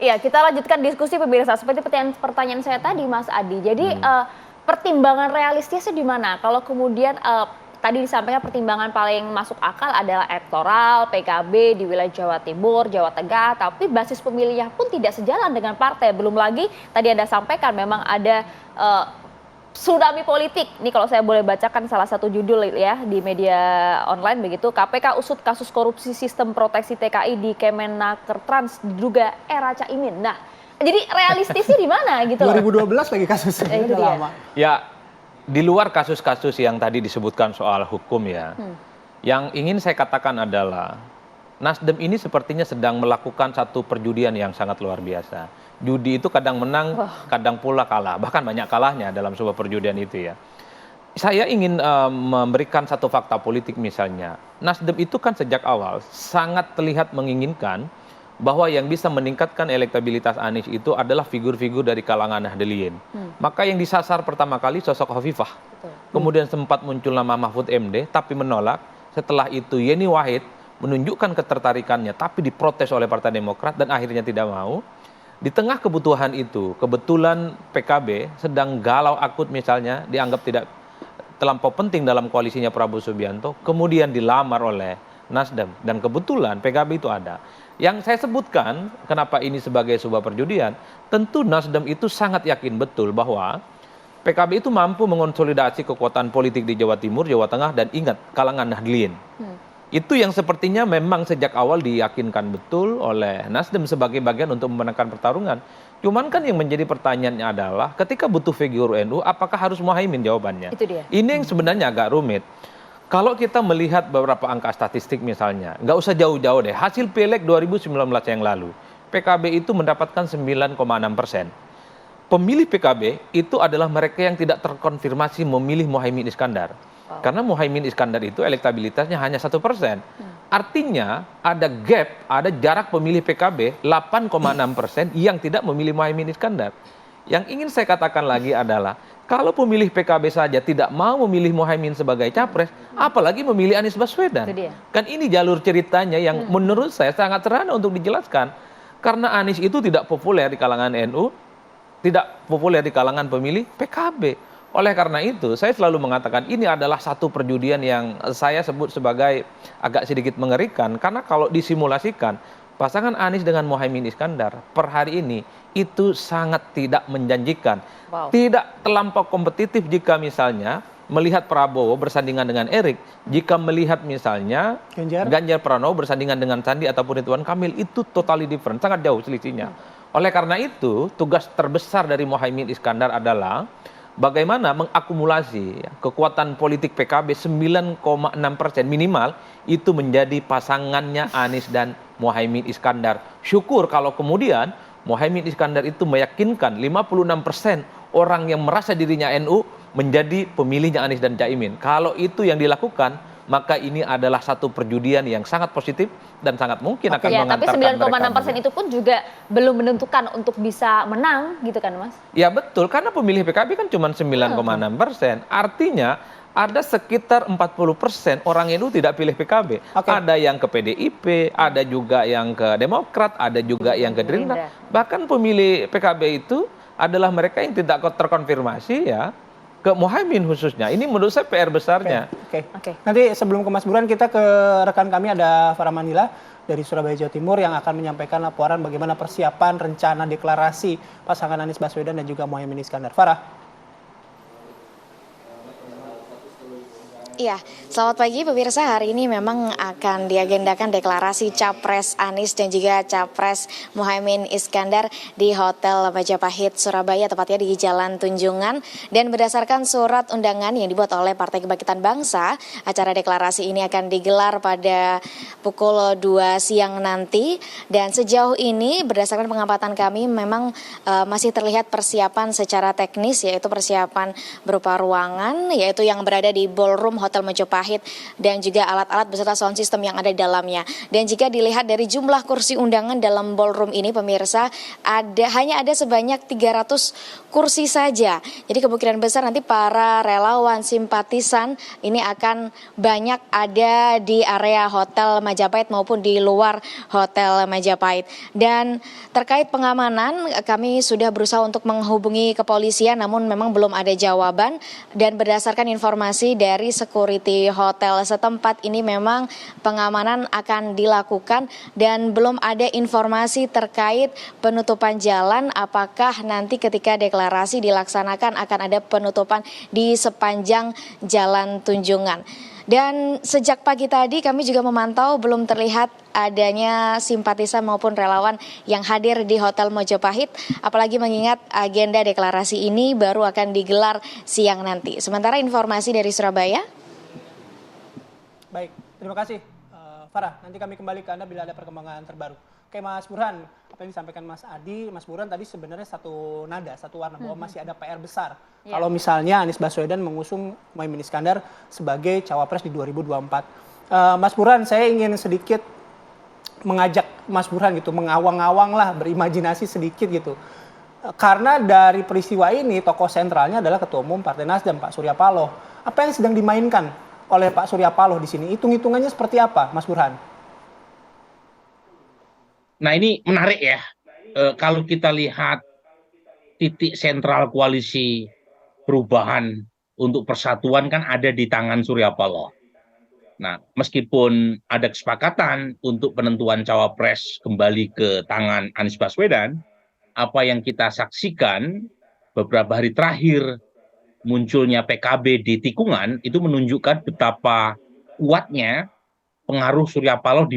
Iya, kita lanjutkan diskusi pemirsa. Seperti pertanyaan saya tadi, Mas Adi. Jadi pertimbangan realistisnya di mana? Kalau kemudian tadi disampaikan pertimbangan paling masuk akal adalah elektoral, PKB di wilayah Jawa Timur, Jawa Tengah, tapi basis pemilihnya pun tidak sejalan dengan partai. Belum lagi tadi Anda sampaikan memang ada tsunami politik. Ini kalau saya boleh bacakan salah satu judul ya di media online begitu. KPK usut kasus korupsi sistem proteksi TKI di Kemenakertrans diduga era Caimin. Nah, jadi realistisnya di mana gitu loh. 2012 lagi kasusnya, udah lama. Ya, di luar kasus-kasus yang tadi disebutkan soal hukum ya. Yang ingin saya katakan adalah Nasdem ini sepertinya sedang melakukan satu perjudian yang sangat luar biasa. Judi itu kadang menang, kadang pula kalah. Bahkan banyak kalahnya dalam sebuah perjudian itu ya. Saya ingin memberikan satu fakta politik misalnya. Nasdem itu kan sejak awal sangat terlihat menginginkan bahwa yang bisa meningkatkan elektabilitas Anies itu adalah figur-figur dari kalangan Nahdliyin. Maka yang disasar pertama kali sosok Hovifah. Kemudian sempat muncul nama Mahfud MD, tapi menolak. Setelah itu Yeni Wahid menunjukkan ketertarikannya, tapi diprotes oleh Partai Demokrat dan akhirnya tidak mau. Di tengah kebutuhan itu, kebetulan PKB sedang galau akut misalnya, dianggap tidak terlampau penting dalam koalisinya Prabowo Subianto, kemudian dilamar oleh Nasdem. Dan kebetulan PKB itu ada. Yang saya sebutkan, kenapa ini sebagai sebuah perjudian, tentu Nasdem itu sangat yakin betul bahwa PKB itu mampu mengonsolidasi kekuatan politik di Jawa Timur, Jawa Tengah, dan ingat, kalangan Nahdliyin. Itu yang sepertinya memang sejak awal diyakinkan betul oleh Nasdem sebagai bagian untuk memenangkan pertarungan. Cuman kan yang menjadi pertanyaannya adalah ketika butuh figur NU, apakah harus Muhaimin jawabannya? Itu dia. Ini yang sebenarnya agak rumit. Kalau kita melihat beberapa angka statistik misalnya, nggak usah jauh-jauh deh, hasil Pileg 2019 yang lalu, PKB itu mendapatkan 9,6%. Pemilih PKB itu adalah mereka yang tidak terkonfirmasi memilih Muhaimin Iskandar. Karena Muhaimin Iskandar itu elektabilitasnya hanya 1%. Artinya ada gap, ada jarak pemilih PKB 8,6% yang tidak memilih Muhaimin Iskandar. Yang ingin saya katakan lagi adalah kalau pemilih PKB saja tidak mau memilih Muhaimin sebagai capres, apalagi memilih Anies Baswedan. Kan ini jalur ceritanya yang menurut saya sangat sederhana untuk dijelaskan. Karena Anies itu tidak populer di kalangan NU, tidak populer di kalangan pemilih PKB. Oleh karena itu, saya selalu mengatakan ini adalah satu perjudian yang saya sebut sebagai agak sedikit mengerikan. Karena kalau disimulasikan, pasangan Anies dengan Muhaimin Iskandar per hari ini itu sangat tidak menjanjikan. Tidak terlampau kompetitif jika misalnya melihat Prabowo bersandingan dengan Erik. Jika melihat misalnya Ganjar Pranowo bersandingan dengan Sandi ataupun Ridwan Kamil, itu totally different, sangat jauh selisihnya. Oleh karena itu, tugas terbesar dari Muhaimin Iskandar adalah bagaimana mengakumulasi kekuatan politik PKB 9,6% minimal itu menjadi pasangannya Anies dan Muhaimin Iskandar. Syukur kalau kemudian Muhaimin Iskandar itu meyakinkan 56% orang yang merasa dirinya NU menjadi pemilihnya Anies dan Caimin. Kalau itu yang dilakukan, maka ini adalah satu perjudian yang sangat positif dan sangat mungkin akan mengantarkan mereka. Tapi 9,6% itu pun juga belum menentukan untuk bisa menang gitu kan Mas? Ya betul, karena pemilih PKB kan cuma 9,6%. Artinya ada sekitar 40% orang NU tidak pilih PKB. Ada yang ke PDIP, ada juga yang ke Demokrat, ada juga yang ke Gerindra. Bahkan pemilih PKB itu adalah mereka yang tidak terkonfirmasi ya ke Muhaimin khususnya. Ini menurut saya PR besarnya. Nanti sebelum ke Mas Burhan, kita ke rekan kami ada Farah Manila dari Surabaya, Jawa Timur yang akan menyampaikan laporan bagaimana persiapan rencana deklarasi pasangan Anies Baswedan dan juga Muhaimin Iskandar. Farah. Iya, selamat pagi pemirsa. Hari ini memang akan diagendakan deklarasi Capres Anies dan juga Capres Muhaimin Iskandar di Hotel Majapahit, Surabaya, tepatnya di Jalan Tunjungan. Dan berdasarkan surat undangan yang dibuat oleh Partai Kebangkitan Bangsa, acara deklarasi ini akan digelar pada pukul 2 siang nanti. Dan sejauh ini berdasarkan pengamatan kami memang masih terlihat persiapan secara teknis, yaitu persiapan berupa ruangan, yaitu yang berada di Ballroom Hotel Majapahit dan juga alat-alat beserta sound system yang ada di dalamnya. Dan jika dilihat dari jumlah kursi undangan dalam ballroom ini pemirsa, hanya ada sebanyak 300 kursi saja. Jadi kemungkinan besar nanti para relawan simpatisan ini akan banyak ada di area Hotel Majapahit maupun di luar Hotel Majapahit. Dan terkait pengamanan, kami sudah berusaha untuk menghubungi kepolisian namun memang belum ada jawaban, dan berdasarkan informasi dari security hotel setempat ini memang pengamanan akan dilakukan dan belum ada informasi terkait penutupan jalan, apakah nanti ketika deklarasi dilaksanakan akan ada penutupan di sepanjang Jalan Tunjungan. Dan sejak pagi tadi kami juga memantau belum terlihat adanya simpatisan maupun relawan yang hadir di Hotel Majapahit, apalagi mengingat agenda deklarasi ini baru akan digelar siang nanti. Sementara informasi dari Surabaya. Baik, terima kasih Farah. Nanti kami kembali ke Anda bila ada perkembangan terbaru. Oke Mas Burhan, apa yang disampaikan Mas Adi, Mas Burhan tadi sebenarnya satu nada, satu warna, bahwa masih ada PR besar. Yeah. Kalau misalnya Anies Baswedan mengusung Muhaimin Iskandar sebagai cawapres di 2024. Mas Burhan, saya ingin sedikit mengajak Mas Burhan gitu, mengawang-awang lah, berimajinasi sedikit gitu. Karena dari peristiwa ini tokoh sentralnya adalah Ketua Umum Partai Nasdem, Pak Surya Paloh. Apa yang sedang dimainkan oleh Pak Surya Paloh di sini? Hitung-hitungannya seperti apa, Mas Burhan? Nah ini menarik ya, kalau kita lihat titik sentral koalisi perubahan untuk persatuan kan ada di tangan Surya Paloh. Nah meskipun ada kesepakatan untuk penentuan cawapres kembali ke tangan Anies Baswedan, apa yang kita saksikan beberapa hari terakhir munculnya PKB di tikungan itu menunjukkan betapa kuatnya pengaruh Surya Paloh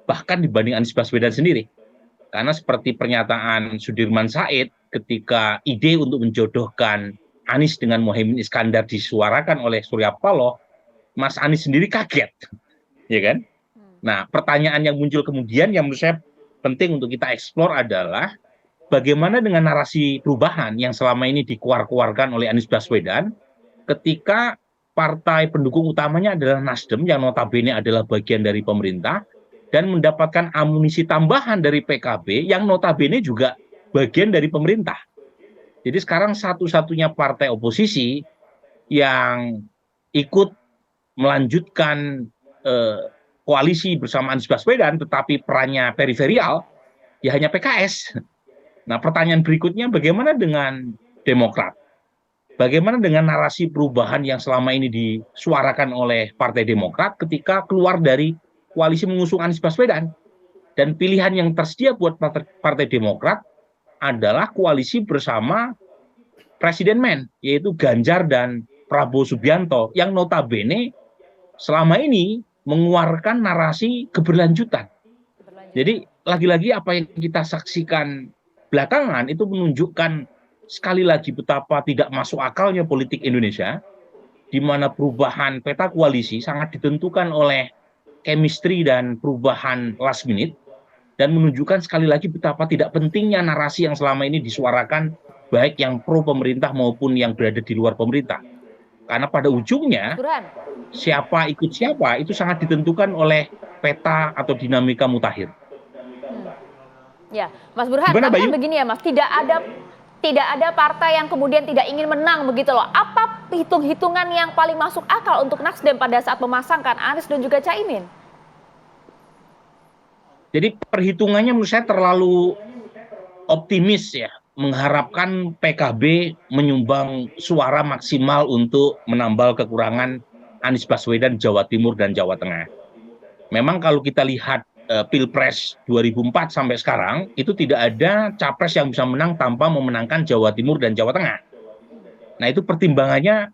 bahkan dibanding Anies Baswedan sendiri. Karena seperti pernyataan Sudirman Said ketika ide untuk menjodohkan Anies dengan Muhaimin Iskandar disuarakan oleh Surya Paloh, Mas Anies sendiri kaget, ya kan? Nah, pertanyaan yang muncul kemudian yang menurut saya penting untuk kita eksplor adalah bagaimana dengan narasi perubahan yang selama ini dikeluarkan oleh Anies Baswedan ketika partai pendukung utamanya adalah Nasdem yang notabene adalah bagian dari pemerintah, dan mendapatkan amunisi tambahan dari PKB yang notabene juga bagian dari pemerintah. Jadi sekarang satu-satunya partai oposisi yang ikut melanjutkan koalisi bersama Anies Baswedan tetapi perannya periferial ya hanya PKS. Nah pertanyaan berikutnya, bagaimana dengan Demokrat? Bagaimana dengan narasi perubahan yang selama ini disuarakan oleh Partai Demokrat ketika keluar dari koalisi mengusung Anies Baswedan? Dan pilihan yang tersedia buat Partai Demokrat adalah koalisi bersama Presiden Men, yaitu Ganjar dan Prabowo Subianto, yang notabene selama ini mengeluarkan narasi keberlanjutan. Jadi lagi-lagi apa yang kita saksikan belakangan itu menunjukkan sekali lagi betapa tidak masuk akalnya politik Indonesia, di mana perubahan peta koalisi sangat ditentukan oleh chemistry dan perubahan last minute, dan menunjukkan sekali lagi betapa tidak pentingnya narasi yang selama ini disuarakan baik yang pro pemerintah maupun yang berada di luar pemerintah. Karena pada ujungnya siapa ikut siapa itu sangat ditentukan oleh peta atau dinamika mutakhir. Ya, Mas Burhan, tapi kan begini ya Mas, tidak ada partai yang kemudian tidak ingin menang begitu loh. Apa hitung-hitungan yang paling masuk akal untuk Nasdem pada saat memasangkan Anies dan juga Caimin? Jadi perhitungannya menurut saya terlalu optimis ya, mengharapkan PKB menyumbang suara maksimal untuk menambal kekurangan Anies Baswedan Jawa Timur dan Jawa Tengah. Memang kalau kita lihat Pilpres 2004 sampai sekarang, itu tidak ada capres yang bisa menang tanpa memenangkan Jawa Timur dan Jawa Tengah. Nah itu pertimbangannya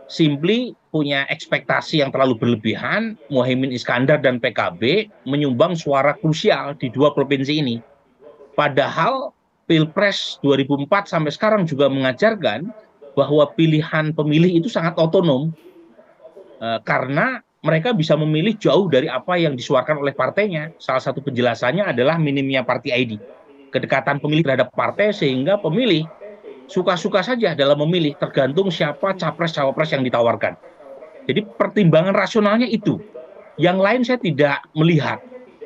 simply punya ekspektasi yang terlalu berlebihan, Muhaimin Iskandar dan PKB menyumbang suara krusial di dua provinsi ini. Padahal Pilpres 2004 sampai sekarang juga mengajarkan bahwa pilihan pemilih itu sangat otonom, karena mereka bisa memilih jauh dari apa yang disuarakan oleh partainya. Salah satu penjelasannya adalah minimnya party ID. Kedekatan pemilih terhadap partai sehingga pemilih suka-suka saja dalam memilih, tergantung siapa capres-cawapres yang ditawarkan. Jadi pertimbangan rasionalnya itu. Yang lain saya tidak melihat.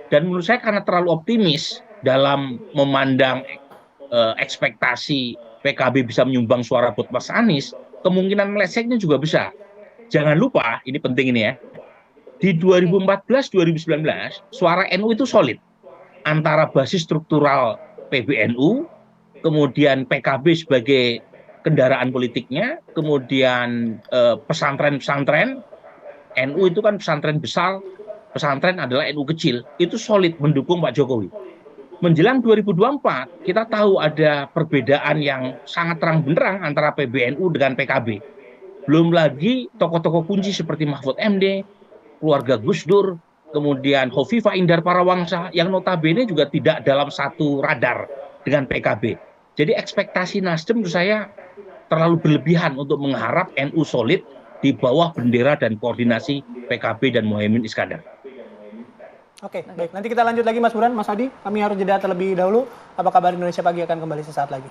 Dan menurut saya karena terlalu optimis dalam memandang ekspektasi PKB bisa menyumbang suara buat Mas Anies, kemungkinan melesetnya juga besar. Jangan lupa, ini penting ini ya, di 2014-2019 suara NU itu solid antara basis struktural PBNU, kemudian PKB sebagai kendaraan politiknya, kemudian pesantren-pesantren, NU itu kan pesantren besar, pesantren adalah NU kecil, itu solid mendukung Pak Jokowi. Menjelang 2024, kita tahu ada perbedaan yang sangat terang benderang antara PBNU dengan PKB. Belum lagi tokoh-tokoh kunci seperti Mahfud MD, keluarga Gus Dur, kemudian Hovifah Indar Parawangsa, yang notabene juga tidak dalam satu radar dengan PKB. Jadi ekspektasi Nasdem menurut saya terlalu berlebihan untuk mengharap NU solid di bawah bendera dan koordinasi PKB dan Muhaimin Iskandar. Oke, baik. Nanti kita lanjut lagi Mas Burhan, Mas Adi. Kami harus jeda terlebih dahulu. Apa kabar Indonesia Pagi akan kembali sesaat lagi.